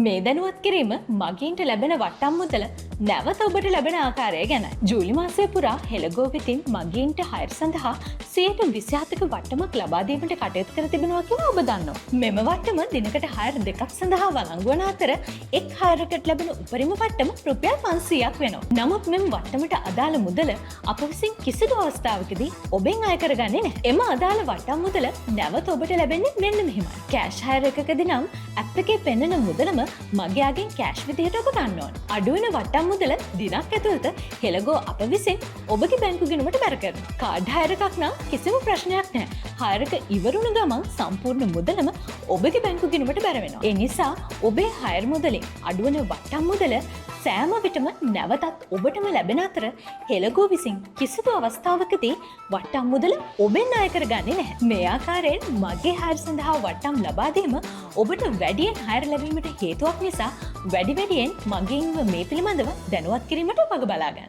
මේ දැනුවත් කිරීම මගීන්ට ලැබෙන වට්ටම් මුදල නැවත ඔබට ලැබෙන ආකාරය ගැන. ජූලි මාසය පුරා හෙළගෝ වෙතින් මගීන්ට හයර් සඳහා 127ක වට්ටමක් ලබා දීමට කටයුතු කර තිබෙනවා කියලා ඔබ දන්නවා. මෙම වට්ටම දිනකට හයර් දෙකක් සඳහා වළංගු වන අතර එක් හයරකට ලැබෙන උපරිම වට්ටම රුපියල් 500ක් වෙනවා. නමුත් මෙම වට්ටමට අදාළ මුදල අප විසින් කිසිදු අවස්ථාවකදී ඔබෙන් අය කරගන්නේ නැහැ. එම අදාළ වට්ටම් මුදල නැවත ඔබට ලැබෙන්නේ මෙන්න මෙහිමයි. කෑෂ් හයර් එකකදී නම් ඇප් එකේ පෙන්වන මුදලම මගයාගෙන් කෑෂ් විදිහට ඔබ ගන්න ඕන. අඩුවෙන වට්ටම් මුදල දිනක් ඇතුළත හෙළගෝ අප විසින් ඔබගේ බැංකු ගිණුමට බැර කරනවා. කාඩ් හයර් එකක් නම් කිසිම ප්‍රශ්නයක් නැහැ. හයර් එක ඉවරුණු ගමන් සම්පූර්ණ මුදලම ඔබගේ බැංකු ගිණුමට බැර වෙනවා. ඒ නිසා ඔබේ හයර් මුදලෙන් අඩුවන වට්ටම් මුදල සෑම විටම නැවතත් ඔබටම ලැබෙන අතර හෙළගෝ විසින් කිසිදු අවස්ථාවකදී වට්ටම් මුදල ඔබෙන් අය කරගන්නේ නැහැ. මේ ආකාරයෙන් මගේ හයර් සඳහා වට්ටම් ලබා දීම ඔබට වැඩියෙන් හයර් ලැබීමට හේතුවක් නිසා වැඩි වැඩියෙන් මගින්ව මේ පිළිබඳව දැනුවත් කිරීමට වග බලා ගන්න.